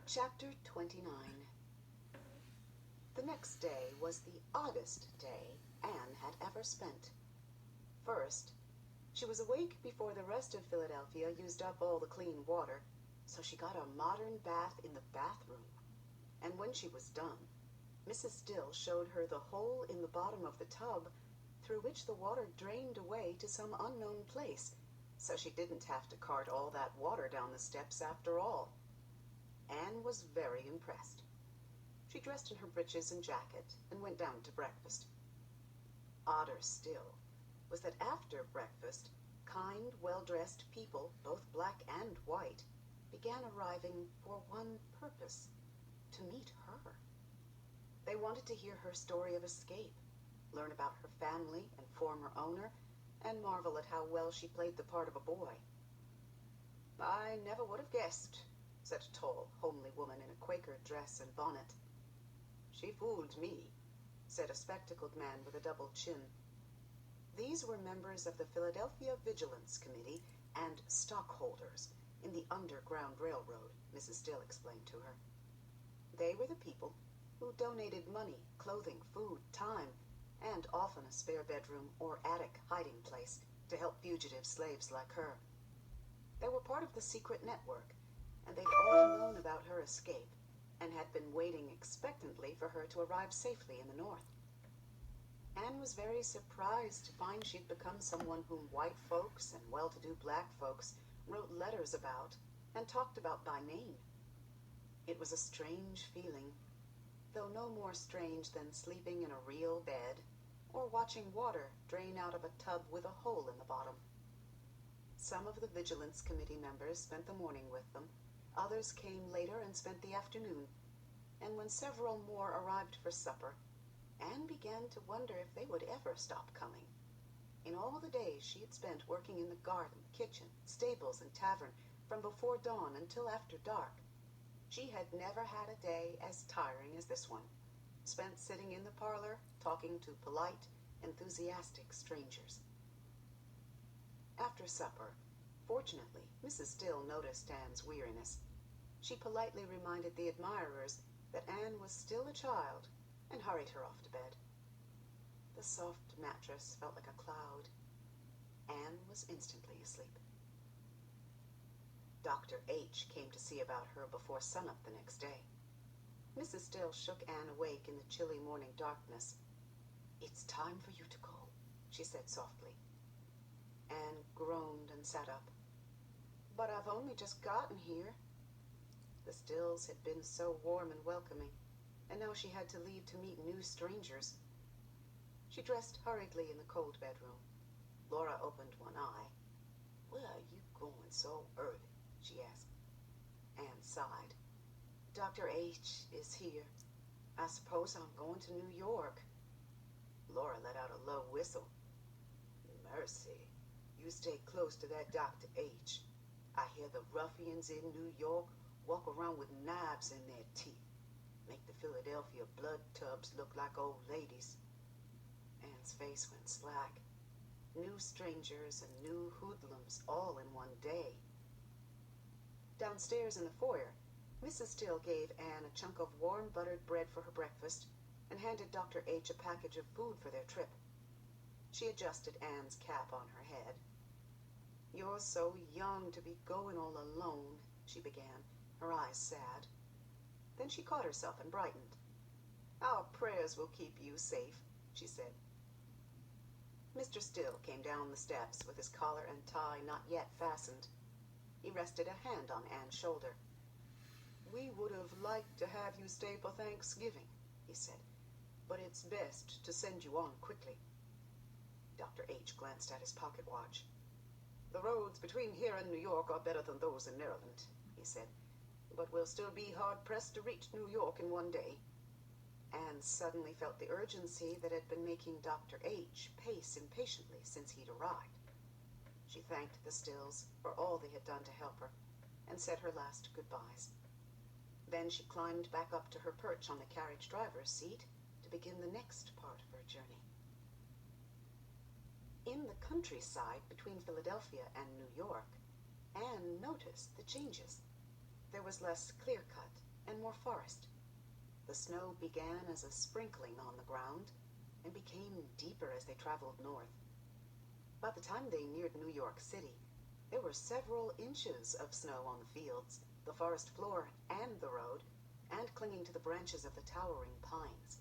Chapter 29. The next day was the oddest day Anne had ever spent. First, she was awake before the rest of Philadelphia used up all the clean water, so she got a modern bath in the bathroom. And when she was done, Mrs. Still showed her the hole in the bottom of the tub through which the water drained away to some unknown place, so she didn't have to cart all that water down the steps after all. Anne was very impressed. She dressed in her breeches and jacket and went down to breakfast. Odder still was that after breakfast, kind, well-dressed people, both black and white, began arriving for one purpose: to meet her. They wanted to hear her story of escape, learn about her family and former owner, and marvel at how well she played the part of a boy. "I never would have guessed," said a tall, homely woman in a Quaker dress and bonnet. "She fooled me," said a spectacled man with a double chin. These were members of the Philadelphia Vigilance Committee and stockholders in the Underground Railroad, Mrs. Still explained to her. They were the people who donated money, clothing, food, time, and often a spare bedroom or attic hiding place to help fugitive slaves like her. They were part of the secret network, and they'd all known about her escape and had been waiting expectantly for her to arrive safely in the North. Anne was very surprised to find she'd become someone whom white folks and well-to-do black folks wrote letters about and talked about by name. It was a strange feeling, though no more strange than sleeping in a real bed or watching water drain out of a tub with a hole in the bottom. Some of the Vigilance Committee members spent the morning with them. Others came later and spent the afternoon, and when several more arrived for supper, Anne began to wonder if they would ever stop coming. In all the days she had spent working in the garden, kitchen, stables, and tavern from before dawn until after dark, she had never had a day as tiring as this one, spent sitting in the parlor talking to polite, enthusiastic strangers. After supper, fortunately, Mrs. Still noticed Anne's weariness. She politely reminded the admirers that Anne was still a child and hurried her off to bed. The soft mattress felt like a cloud. Anne was instantly asleep. Dr. H. came to see about her before sunup the next day. Mrs. Still shook Anne awake in the chilly morning darkness. "It's time for you to go," she said softly. Anne groaned and sat up. "But I've only just gotten here." The Stills had been so warm and welcoming, and now she had to leave to meet new strangers. She dressed hurriedly in the cold bedroom. Laura opened one eye. "Where are you going so early?" she asked. Anne sighed. "Dr. H. is here. I suppose I'm going to New York." Laura let out a low whistle. "Mercy, you stay close to that Dr. H. I hear the ruffians in New York walk around with knives in their teeth, make the Philadelphia blood tubs look like old ladies." Anne's face went slack. New strangers and new hoodlums all in one day. Downstairs in the foyer, Mrs. Still gave Anne a chunk of warm buttered bread for her breakfast and handed Dr. H. a package of food for their trip. She adjusted Anne's cap on her head. "You're so young to be going all alone," she began, her eyes sad. Then she caught herself and brightened. "Our prayers will keep you safe," she said. Mr. Still came down the steps with his collar and tie not yet fastened. He rested a hand on Anne's shoulder. "We would have liked to have you stay for Thanksgiving," he said, "but it's best to send you on quickly." Dr. H. glanced at his pocket watch. "The roads between here and New York are better than those in Maryland," he said, "but we'll still be hard-pressed to reach New York in one day." Anne suddenly felt the urgency that had been making Dr. H. pace impatiently since he'd arrived. She thanked the Stills for all they had done to help her and said her last goodbyes. Then she climbed back up to her perch on the carriage driver's seat to begin the next part of her journey. In the countryside between Philadelphia and New York, Anne noticed the changes. There was less clear-cut, and more forest. The snow began as a sprinkling on the ground and became deeper as they traveled north. By the time they neared New York City, there were several inches of snow on the fields, the forest floor, and the road, and clinging to the branches of the towering pines.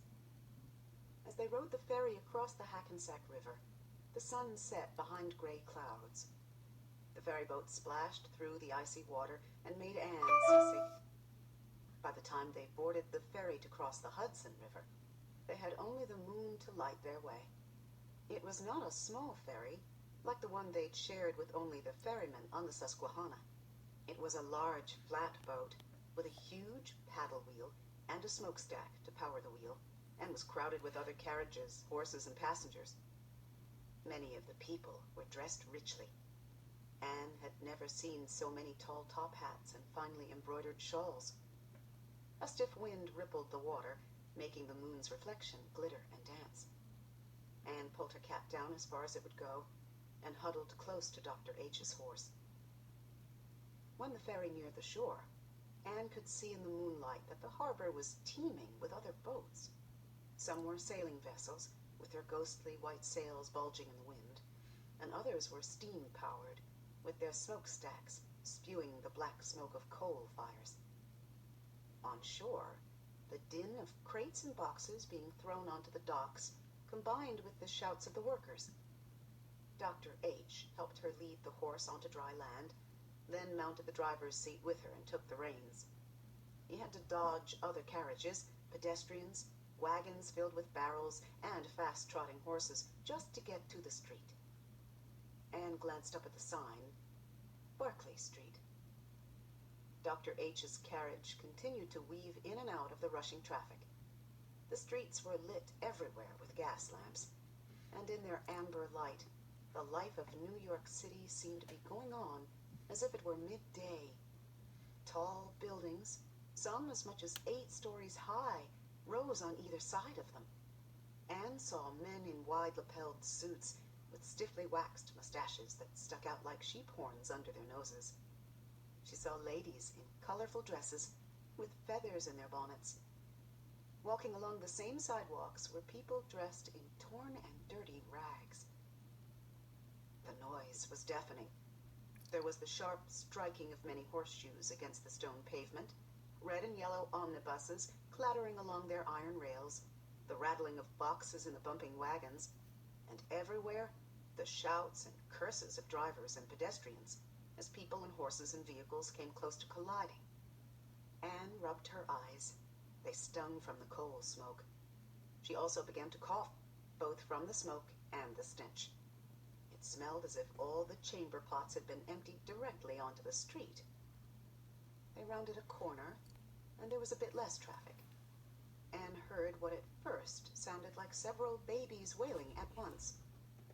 As they rode the ferry across the Hackensack River, the sun set behind gray clouds. The ferryboat splashed through the icy water and made Anne seasick. By the time they boarded the ferry to cross the Hudson River, they had only the moon to light their way. It was not a small ferry, like the one they'd shared with only the ferryman on the Susquehanna. It was a large, flat boat with a huge paddle wheel and a smokestack to power the wheel, and was crowded with other carriages, horses, and passengers. Many of the people were dressed richly. Anne had never seen so many tall top hats and finely embroidered shawls. A stiff wind rippled the water, making the moon's reflection glitter and dance. Anne pulled her cap down as far as it would go and huddled close to Dr. H's horse. When the ferry neared the shore, Anne could see in the moonlight that the harbor was teeming with other boats. Some were sailing vessels, with their ghostly white sails bulging in the wind, and others were steam-powered, with their smokestacks spewing the black smoke of coal fires. On shore, the din of crates and boxes being thrown onto the docks combined with the shouts of the workers. Dr. H helped her lead the horse onto dry land, then mounted the driver's seat with her and took the reins. He had to dodge other carriages, pedestrians, wagons filled with barrels, and fast-trotting horses just to get to the street. Anne glanced up at the sign, Barclay Street. Dr. H's carriage continued to weave in and out of the rushing traffic. The streets were lit everywhere with gas lamps, and in their amber light, the life of New York City seemed to be going on as if it were midday. Tall buildings, some as much as 8 stories high, rose on either side of them. Anne saw men in wide-lapelled suits with stiffly waxed mustaches that stuck out like sheep horns under their noses. She saw ladies in colorful dresses with feathers in their bonnets. Walking along the same sidewalks were people dressed in torn and dirty rags. The noise was deafening. There was the sharp striking of many horseshoes against the stone pavement, red and yellow omnibuses clattering along their iron rails, the rattling of boxes in the bumping wagons, and everywhere the shouts and curses of drivers and pedestrians as people and horses and vehicles came close to colliding. Anne rubbed her eyes. They stung from the coal smoke. She also began to cough, both from the smoke and the stench. It smelled as if all the chamber pots had been emptied directly onto the street. They rounded a corner, and there was a bit less traffic. Anne heard what at first sounded like several babies wailing at once,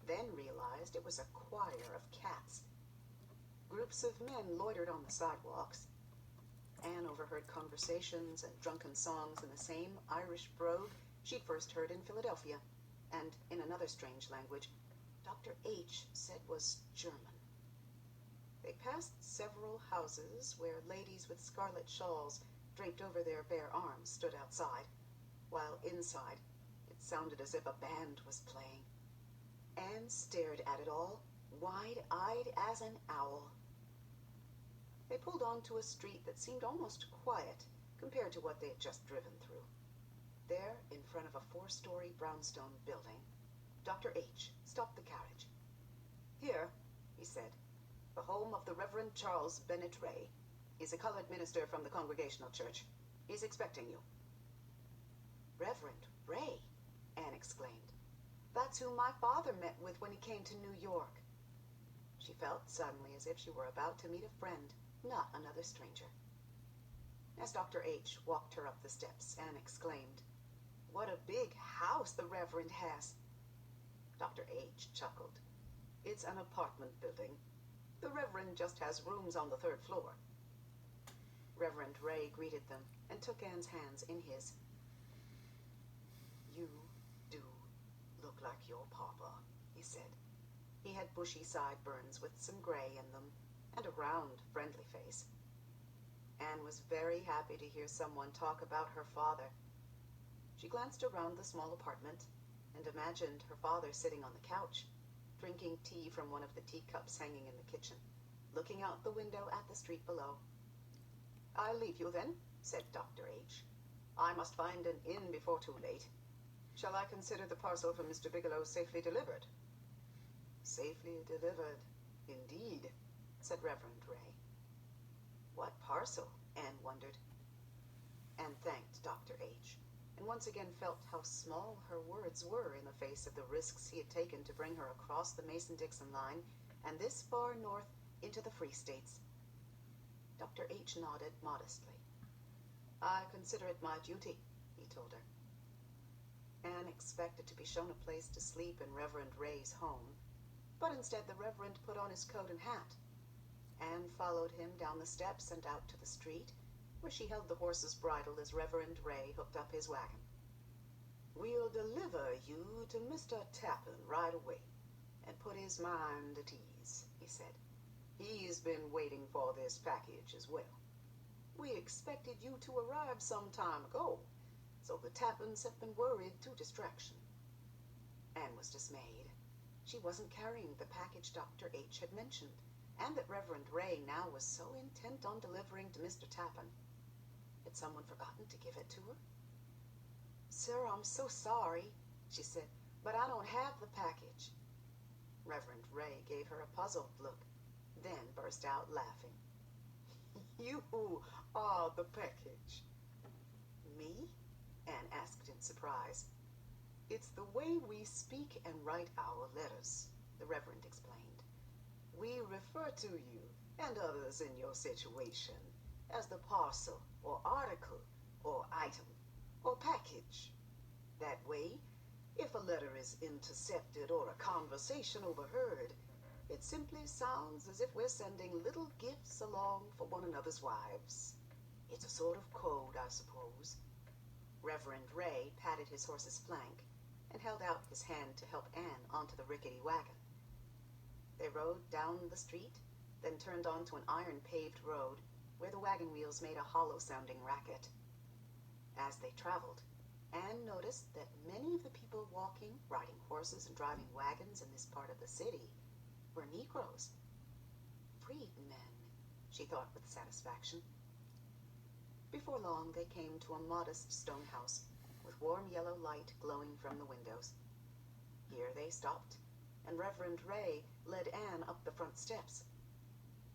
then realized it was a choir of cats. Groups of men loitered on the sidewalks. Anne overheard conversations and drunken songs in the same Irish brogue she'd first heard in Philadelphia, and in another strange language Dr. H said was German. They passed several houses where ladies with scarlet shawls draped over their bare arms stood outside, while inside it sounded as if a band was playing. Anne stared at it all, wide-eyed as an owl. They pulled onto a street that seemed almost quiet compared to what they had just driven through. There, in front of a 4-story brownstone building, Dr. H stopped the carriage. "Here," he said, "the home of the Reverend Charles Bennett Ray. He's a colored minister from the Congregational Church. He's expecting you." "Reverend Ray," Anne exclaimed. "That's who my father met with when he came to New York." She felt suddenly as if she were about to meet a friend, not another stranger. As Dr. H walked her up the steps, Anne exclaimed, "What a big house the Reverend has!" Dr. H chuckled. "It's an apartment building. The Reverend just has rooms on the 3rd floor." Reverend Ray greeted them and took Anne's hands in his. "You do look like your papa," he said. He had bushy sideburns with some gray in them, and a round, friendly face. Anne was very happy to hear someone talk about her father. She glanced around the small apartment and imagined her father sitting on the couch, drinking tea from one of the teacups hanging in the kitchen, looking out the window at the street below. "I'll leave you then," said Dr. H. "I must find an inn before too late. Shall I consider the parcel from Mr. Bigelow safely delivered?" "Safely delivered, indeed," said Reverend Ray. What parcel? Anne wondered. Anne thanked Dr. H. and once again felt how small her words were in the face of the risks he had taken to bring her across the Mason-Dixon line and this far north into the Free States. Dr. H. nodded modestly. "I consider it my duty," he told her. Anne expected to be shown a place to sleep in Reverend Ray's home, but instead the Reverend put on his coat and hat. Anne followed him down the steps and out to the street, where she held the horse's bridle as Reverend Ray hooked up his wagon. "We'll deliver you to Mr. Tappan right away, and put his mind at ease," he said. "He's been waiting for this package as well. We expected you to arrive some time ago, so the Tappans have been worried to distraction." Anne was dismayed. She wasn't carrying the package Dr. H. had mentioned, and that Reverend Ray now was so intent on delivering to Mr. Tappan. Had someone forgotten to give it to her? "Sir, I'm so sorry," she said, "but I don't have the package." Reverend Ray gave her a puzzled look, then burst out laughing. "You are the package." "Me?" Anne asked in surprise. "It's the way we speak and write our letters," the Reverend explained. "We refer to you and others in your situation as the parcel or article or item or package. That way, if a letter is intercepted or a conversation overheard, it simply sounds as if we're sending little gifts along for one another's wives. It's a sort of code, I suppose." Reverend Ray patted his horse's flank and held out his hand to help Anne onto the rickety wagon. They rode down the street, then turned onto an iron-paved road where the wagon wheels made a hollow-sounding racket. As they traveled, Anne noticed that many of the people walking, riding horses, and driving wagons in this part of the city were Negroes. Freedmen, she thought with satisfaction. Before long, they came to a modest stone house with warm yellow light glowing from the windows. Here they stopped, and Reverend Ray led Anne up the front steps.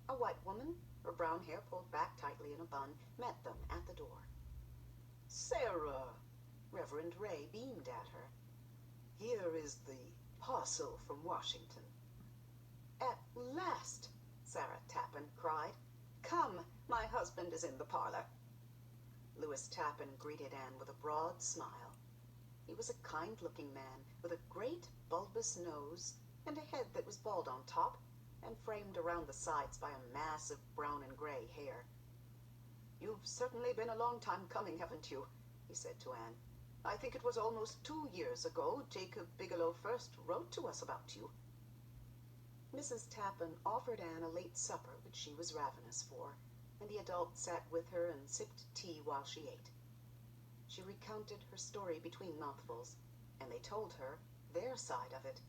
A white woman, her brown hair pulled back tightly in a bun, met them at the door. "Sarah!" Reverend Ray beamed at her. "Here is the parcel from Washington." "At last!" Sarah Tappan cried. "Come, my husband is in the parlor." Louis Tappan greeted Anne with a broad smile. He was a kind-looking man with a great bulbous nose and a head that was bald on top and framed around the sides by a mass of brown and gray hair. "You've certainly been a long time coming, haven't you?" he said to Anne. "I think it was almost 2 years ago Jacob Bigelow first wrote to us about you." Mrs. Tappan offered Anne a late supper which she was ravenous for, and the adult sat with her and sipped tea while she ate. She recounted her story between mouthfuls, and they told her their side of it,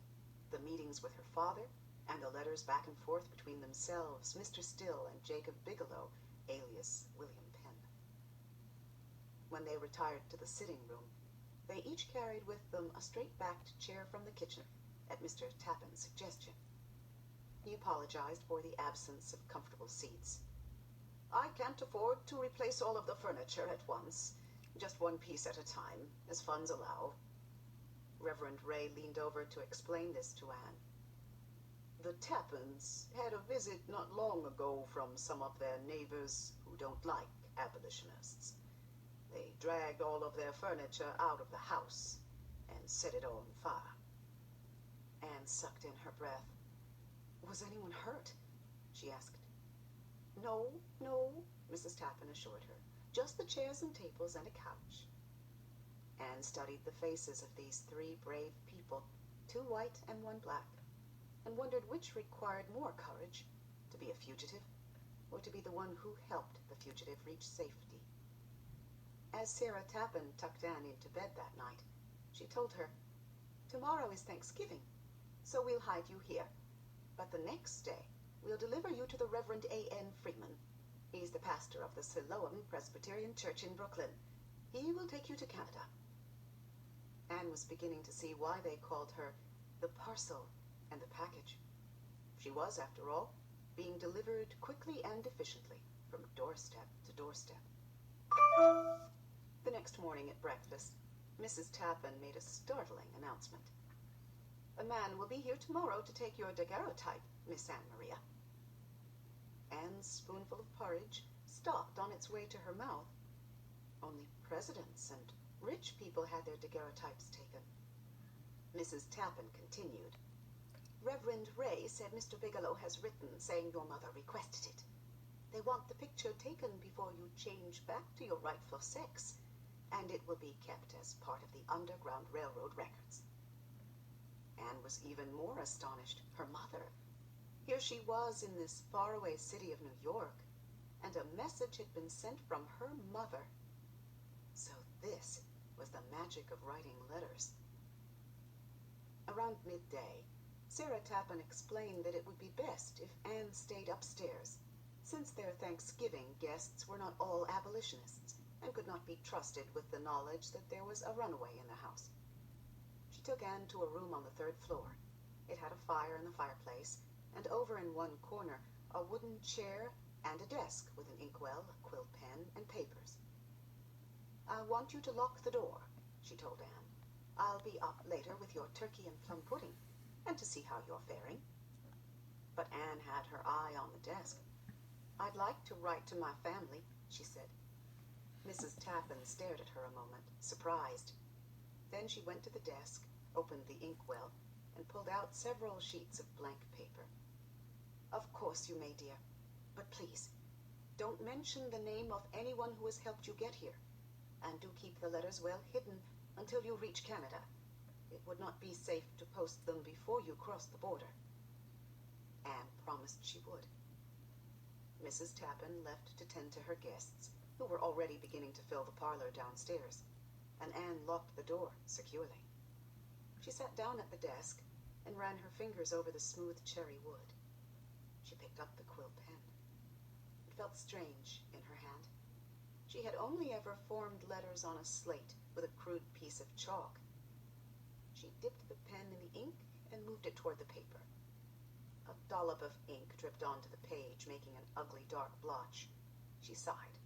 the meetings with her father, and the letters back and forth between themselves, Mr. Still, and Jacob Bigelow, alias William Penn. When they retired to the sitting room, they each carried with them a straight-backed chair from the kitchen, at Mr. Tappan's suggestion. He apologized for the absence of comfortable seats. "I can't afford to replace all of the furniture at once, just one piece at a time, as funds allow." Reverend Ray leaned over to explain this to Anne. "The Tappans had a visit not long ago from some of their neighbors who don't like abolitionists. They dragged all of their furniture out of the house and set it on fire." Anne sucked in her breath. "Was anyone hurt?" she asked. No, Mrs. Tappan assured her. "Just the chairs and tables and a couch." Anne studied the faces of these 3 brave people, 2 white and 1 black, and wondered which required more courage, to be a fugitive or to be the one who helped the fugitive reach safety. As Sarah Tappan tucked Anne into bed that night, she told her, "Tomorrow is Thanksgiving, so we'll hide you here. But the next day, we'll deliver you to the Reverend A.N. Freeman. He's the pastor of the Siloam Presbyterian Church in Brooklyn. He will take you to Canada." Anne was beginning to see why they called her the parcel and the package. She was, after all, being delivered quickly and efficiently from doorstep to doorstep. The next morning at breakfast, Mrs. Tappan made a startling announcement. "A man will be here tomorrow to take your daguerreotype, Miss Anne Maria." Anne's spoonful of porridge stopped on its way to her mouth. Only presidents and rich people had their daguerreotypes taken. Mrs. Tappan continued. "Reverend Ray said Mr. Bigelow has written saying your mother requested it. They want the picture taken before you change back to your rightful sex, and it will be kept as part of the Underground Railroad records." Anne was even more astonished. Her mother. Here she was in this faraway city of New York, and a message had been sent from her mother. So this was the magic of writing letters. Around midday, Sarah Tappan explained that it would be best if Anne stayed upstairs, since their Thanksgiving guests were not all abolitionists and could not be trusted with the knowledge that there was a runaway in the house. She took Anne to a room on the 3rd floor. It had a fire in the fireplace, and over in one corner a wooden chair and a desk with an inkwell, a quill pen, and papers. "I want you to lock the door," she told Anne. "I'll be up later with your turkey and plum pudding, and to see how you're faring." But Anne had her eye on the desk. "I'd like to write to my family," she said. Mrs. Tappan stared at her a moment, surprised. Then she went to the desk, opened the inkwell, and pulled out several sheets of blank paper. "Of course you may, dear. But please, don't mention the name of anyone who has helped you get here. And do keep the letters well hidden until you reach Canada. It would not be safe to post them before you cross the border." Anne promised she would. Mrs. Tappan left to tend to her guests, who were already beginning to fill the parlor downstairs, and Anne locked the door securely. She sat down at the desk and ran her fingers over the smooth cherry wood. She picked up the quill pen. It felt strange in her hand. She had only ever formed letters on a slate with a crude piece of chalk. She dipped the pen in the ink and moved it toward the paper. A dollop of ink dripped onto the page, making an ugly dark blotch. She sighed.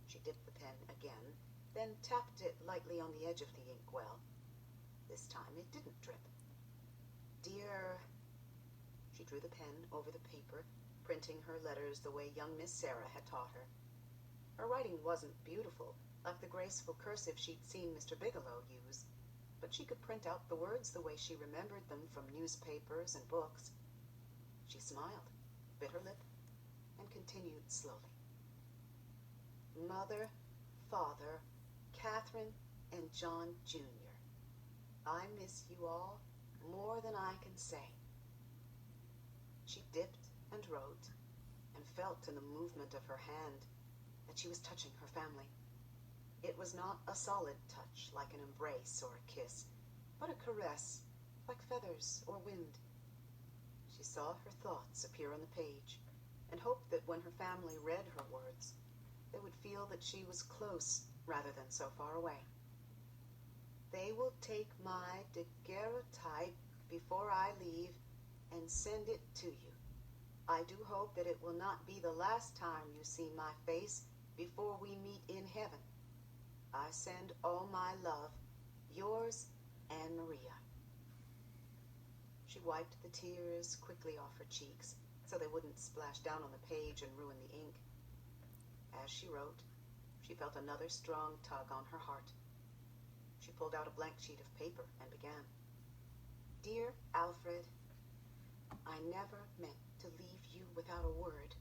She dipped the pen again, then tapped it lightly on the edge of the inkwell. This time it didn't drip. "Dear..." She drew the pen over the paper, printing her letters the way young Miss Sarah had taught her. Her writing wasn't beautiful, like the graceful cursive she'd seen Mr. Bigelow use, but she could print out the words the way she remembered them from newspapers and books. She smiled, bit her lip, and continued slowly. "Mother, Father, Catherine, and John Jr. I miss you all more than I can say." She dipped and wrote, and felt in the movement of her hand that she was touching her family. It was not a solid touch like an embrace or a kiss, but a caress like feathers or wind. She saw her thoughts appear on the page, and hoped that when her family read her words, they would feel that she was close rather than so far away. "They will take my daguerreotype before I leave and send it to you. I do hope that it will not be the last time you see my face before we meet in heaven. I send all my love. Yours, Anne Maria." She wiped the tears quickly off her cheeks so they wouldn't splash down on the page and ruin the ink. As she wrote, she felt another strong tug on her heart. She pulled out a blank sheet of paper and began. "Dear Alfred, I never meant to leave you without a word.